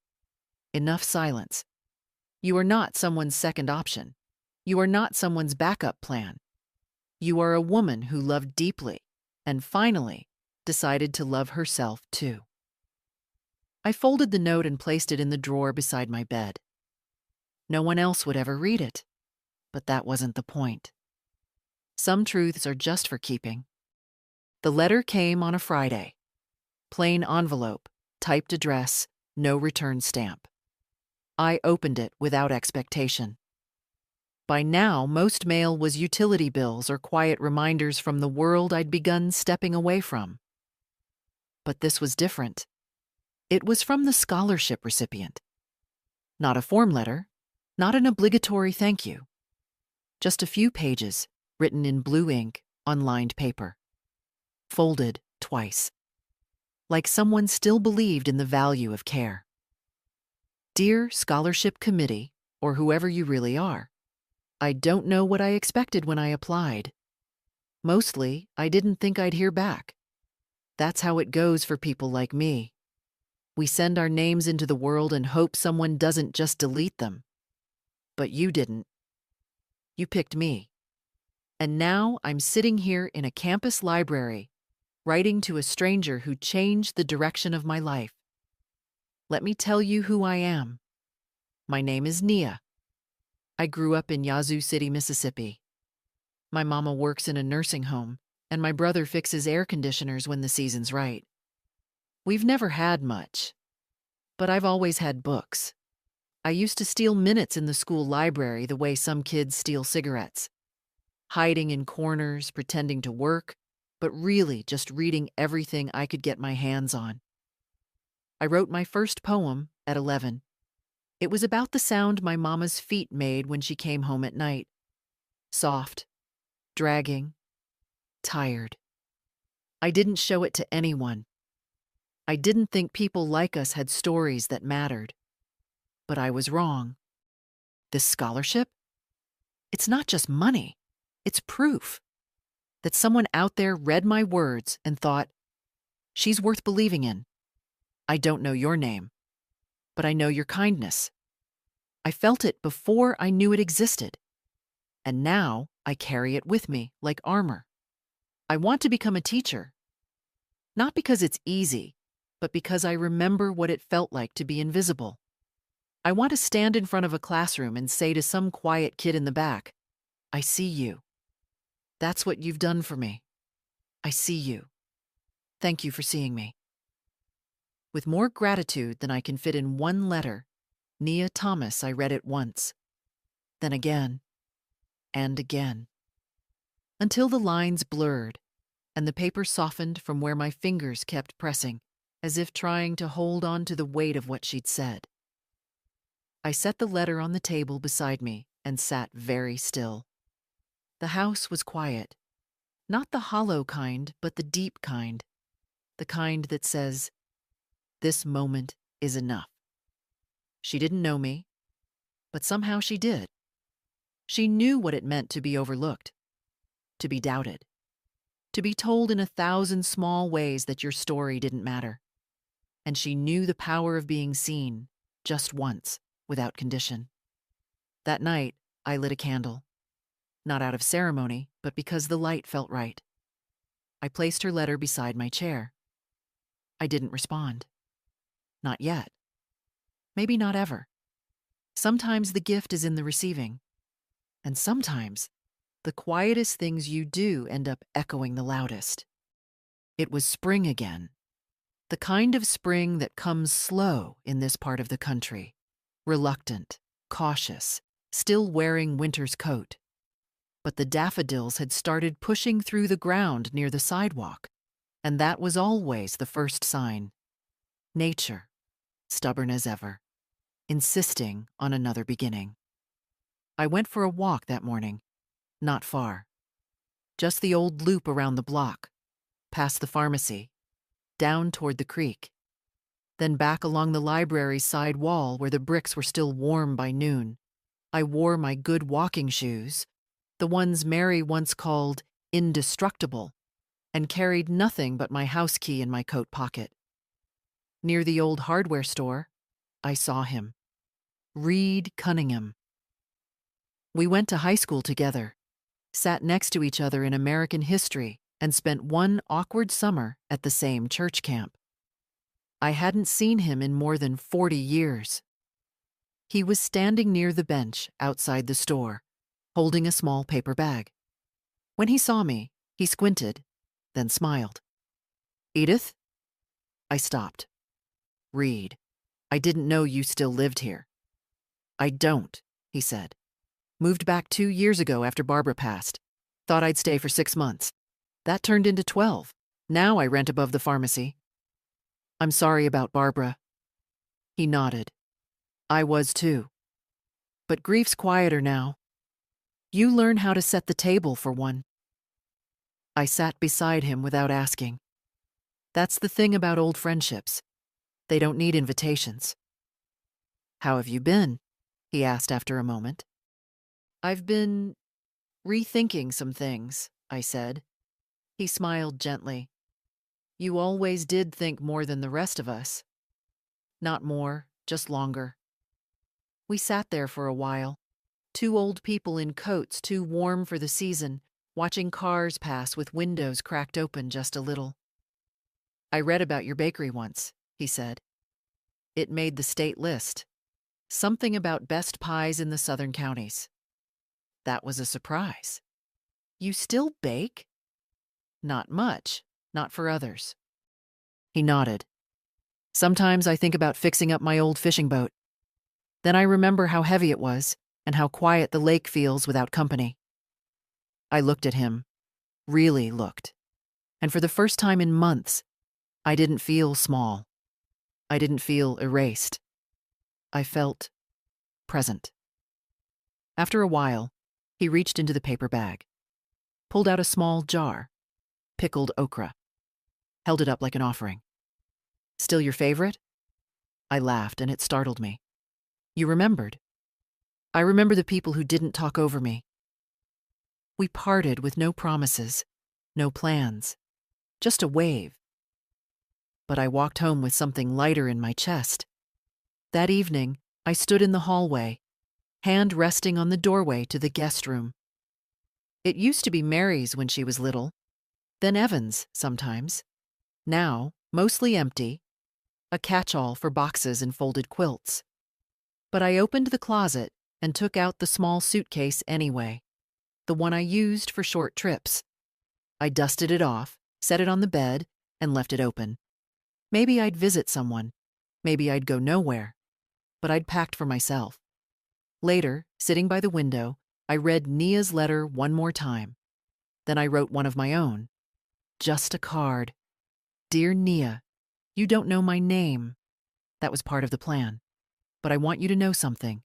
Enough silence. You are not someone's second option. You are not someone's backup plan. You are a woman who loved deeply and finally decided to love herself too." I folded the note and placed it in the drawer beside my bed. No one else would ever read it, but that wasn't the point. Some truths are just for keeping. The letter came on a Friday. Plain envelope, typed address, no return stamp. I opened it without expectation. By now, most mail was utility bills or quiet reminders from the world I'd begun stepping away from. But this was different. It was from the scholarship recipient. Not a form letter, not an obligatory thank you. Just a few pages, written in blue ink on lined paper. Folded twice. Like someone still believed in the value of care. "Dear Scholarship Committee, or whoever you really are, I don't know what I expected when I applied. Mostly, I didn't think I'd hear back. That's how it goes for people like me. We send our names into the world and hope someone doesn't just delete them. But you didn't. You picked me. And now I'm sitting here in a campus library, writing to a stranger who changed the direction of my life. Let me tell you who I am. My name is Nia. I grew up in Yazoo City, Mississippi. My mama works in a nursing home, and my brother fixes air conditioners when the season's right. We've never had much, but I've always had books. I used to steal minutes in the school library the way some kids steal cigarettes. Hiding in corners, pretending to work, but really just reading everything I could get my hands on. I wrote my first poem at 11. It was about the sound my mama's feet made when she came home at night. Soft, dragging, tired. I didn't show it to anyone. I didn't think people like us had stories that mattered. But I was wrong. This scholarship? It's not just money. It's proof that someone out there read my words and thought, "She's worth believing in. I don't know your name, but I know your kindness. I felt it before I knew it existed, and now I carry it with me like armor. I want to become a teacher, not because it's easy, but because I remember what it felt like to be invisible. I want to stand in front of a classroom and say to some quiet kid in the back, I see you. That's what you've done for me. I see you. Thank you for seeing me. With more gratitude than I can fit in one letter, Nia Thomas, I read it once, then again, and again, until the lines blurred and the paper softened from where my fingers kept pressing, as if trying to hold on to the weight of what she'd said. I set the letter on the table beside me and sat very still. The house was quiet, not the hollow kind, but the deep kind, the kind that says, this moment is enough. She didn't know me, but somehow she did. She knew what it meant to be overlooked, to be doubted, to be told in 1,000 small ways that your story didn't matter. And she knew the power of being seen, just once, without condition. That night, I lit a candle, not out of ceremony, but because the light felt right. I placed her letter beside my chair. I didn't respond. Not yet. Maybe not ever. Sometimes the gift is in the receiving. And sometimes the quietest things you do end up echoing the loudest. It was spring again. The kind of spring that comes slow in this part of the country. Reluctant, cautious, still wearing winter's coat. But the daffodils had started pushing through the ground near the sidewalk, and that was always the first sign. Nature, stubborn as ever, insisting on another beginning. I went for a walk that morning, not far. Just the old loop around the block, past the pharmacy, down toward the creek, then back along the library's side wall where the bricks were still warm by noon. I wore my good walking shoes, the ones Mary once called indestructible, and carried nothing but my house key in my coat pocket. Near the old hardware store, I saw him. Reed Cunningham. We went to high school together, sat next to each other in American history, and spent one awkward summer at the same church camp. I hadn't seen him in more than 40 years. He was standing near the bench outside the store, holding a small paper bag. When he saw me, he squinted, then smiled. Edith? I stopped. Reed, I didn't know you still lived here. I don't, he said. Moved back 2 years ago after Barbara passed. Thought I'd stay for 6 months. That turned into 12. Now I rent above the pharmacy. I'm sorry about Barbara. He nodded. I was too. But grief's quieter now. You learn how to set the table for one. I sat beside him without asking. That's the thing about old friendships. They don't need invitations. How have you been? He asked after a moment. I've been rethinking some things, I said. He smiled gently. You always did think more than the rest of us. Not more, just longer. We sat there for a while, two old people in coats too warm for the season, watching cars pass with windows cracked open just a little. I read about your bakery once, he said. It made the state list. Something about best pies in the southern counties. That was a surprise. You still bake? Not much, not for others. He nodded. Sometimes I think about fixing up my old fishing boat. Then I remember how heavy it was and how quiet the lake feels without company. I looked at him, really looked. And for the first time in months, I didn't feel small. I didn't feel erased. I felt present. After a while, he reached into the paper bag, pulled out a small jar, pickled okra, held it up like an offering. Still your favorite? I laughed, and it startled me. You remembered. I remember the people who didn't talk over me. We parted with no promises, no plans, just a wave. But I walked home with something lighter in my chest. That evening, I stood in the hallway, hand resting on the doorway to the guest room. It used to be Mary's when she was little, then Evan's sometimes. Now, mostly empty, a catch-all for boxes and folded quilts. But I opened the closet and took out the small suitcase anyway, the one I used for short trips. I dusted it off, set it on the bed, and left it open. Maybe I'd visit someone. Maybe I'd go nowhere. But I'd packed for myself. Later, sitting by the window, I read Nia's letter one more time. Then I wrote one of my own. Just a card. Dear Nia, you don't know my name. That was part of the plan. But I want you to know something.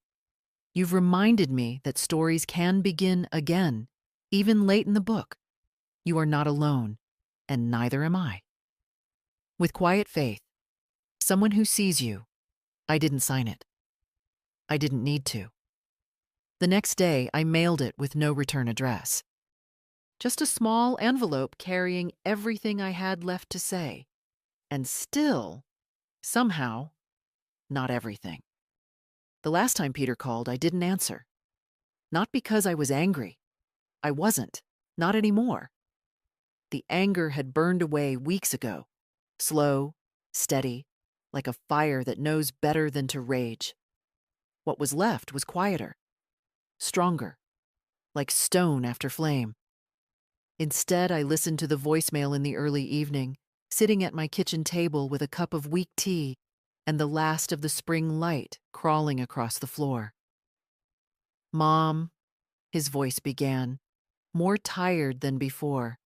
You've reminded me that stories can begin again, even late in the book. You are not alone, and neither am I. With quiet faith, someone who sees you. I didn't sign it. I didn't need to. The next day, I mailed it with no return address. Just a small envelope carrying everything I had left to say. And still, somehow, not everything. The last time Peter called, I didn't answer. Not because I was angry. I wasn't. Not anymore. The anger had burned away weeks ago. Slow, steady, like a fire that knows better than to rage. What was left was quieter, stronger, like stone after flame. Instead, I listened to the voicemail in the early evening, sitting at my kitchen table with a cup of weak tea and the last of the spring light crawling across the floor. Mom, his voice began, more tired than before.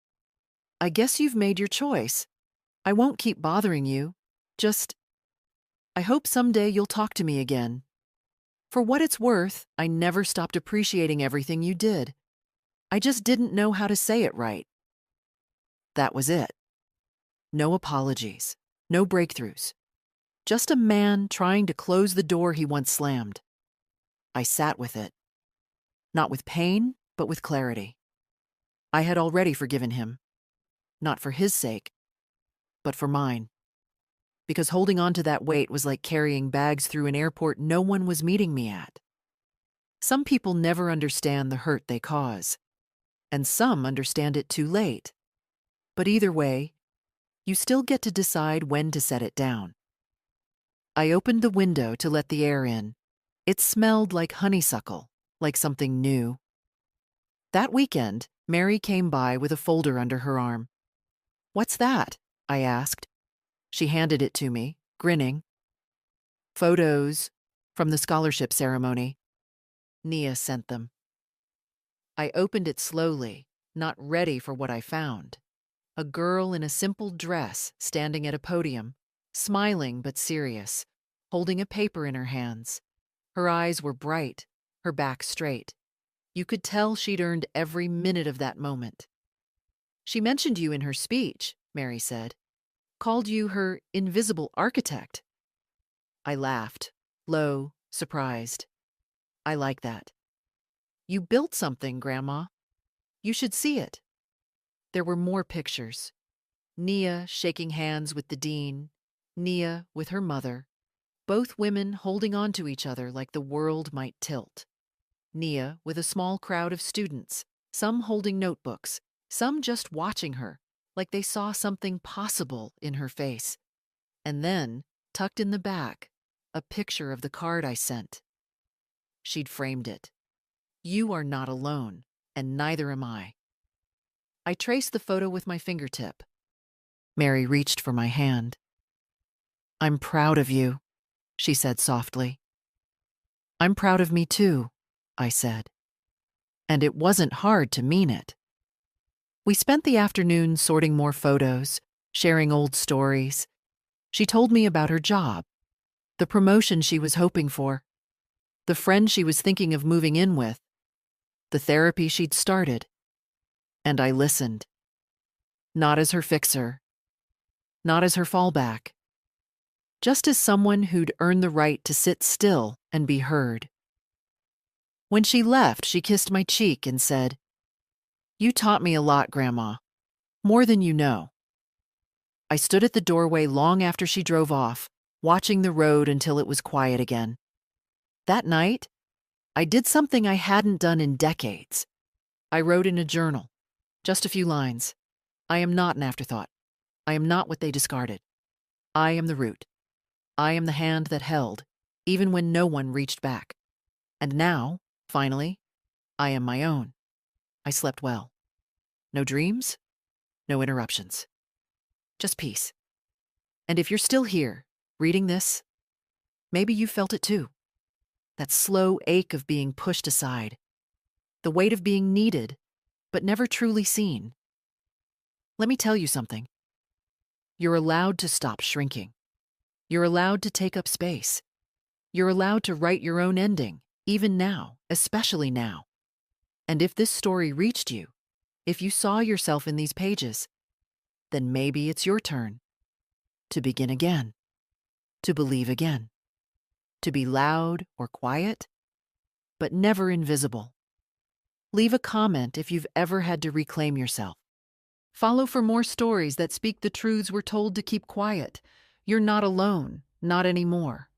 I guess you've made your choice. I won't keep bothering you. I hope someday you'll talk to me again. For what it's worth, I never stopped appreciating everything you did. I just didn't know how to say it right. That was it. No apologies, no breakthroughs. Just a man trying to close the door he once slammed. I sat with it. Not with pain, but with clarity. I had already forgiven him. Not for his sake, but for mine. Because holding on to that weight was like carrying bags through an airport no one was meeting me at. Some people never understand the hurt they cause, and some understand it too late. But either way, you still get to decide when to set it down. I opened the window to let the air in. It smelled like honeysuckle, like something new. That weekend, Mary came by with a folder under her arm. "What's that?" I asked. She handed it to me, grinning. "Photos from the scholarship ceremony. Nia sent them." I opened it slowly, not ready for what I found. A girl in a simple dress standing at a podium, smiling but serious, holding a paper in her hands. Her eyes were bright, her back straight. You could tell she'd earned every minute of that moment. "She mentioned you in her speech," Mary said. "Called you her invisible architect." I laughed, low, surprised. "I like that. You built something, Grandma. You should see it." There were more pictures. Nia shaking hands with the dean, Nia with her mother, both women holding on to each other like the world might tilt. Nia with a small crowd of students, some holding notebooks, some just watching her, like they saw something possible in her face. And then, tucked in the back, a picture of the card I sent. She'd framed it. "You are not alone, and neither am I." I traced the photo with my fingertip. Mary reached for my hand. "I'm proud of you," she said softly. "I'm proud of me too," I said. And it wasn't hard to mean it. We spent the afternoon sorting more photos, sharing old stories. She told me about her job, the promotion she was hoping for, the friend she was thinking of moving in with, the therapy she'd started. And I listened. Not as her fixer, not as her fallback, just as someone who'd earned the right to sit still and be heard. When she left, she kissed my cheek and said, "You taught me a lot, Grandma, more than you know." I stood at the doorway long after she drove off, watching the road until it was quiet again. That night, I did something I hadn't done in decades. I wrote in a journal, just a few lines. I am not an afterthought. I am not what they discarded. I am the root. I am the hand that held. even when no one reached back. And now, finally, I am my own. I slept well. No dreams, no interruptions. Just peace. And if you're still here, reading this, maybe you felt it too. That slow ache of being pushed aside. The weight of being needed, but never truly seen. Let me tell you something. You're allowed to stop shrinking. You're allowed to take up space. You're allowed to write your own ending, even now, especially now. And if this story reached you, if you saw yourself in these pages, then maybe it's your turn to begin again, to believe again, to be loud or quiet, but never invisible. Leave a comment if you've ever had to reclaim yourself. Follow for more stories that speak the truths we're told to keep quiet. You're not alone, not anymore.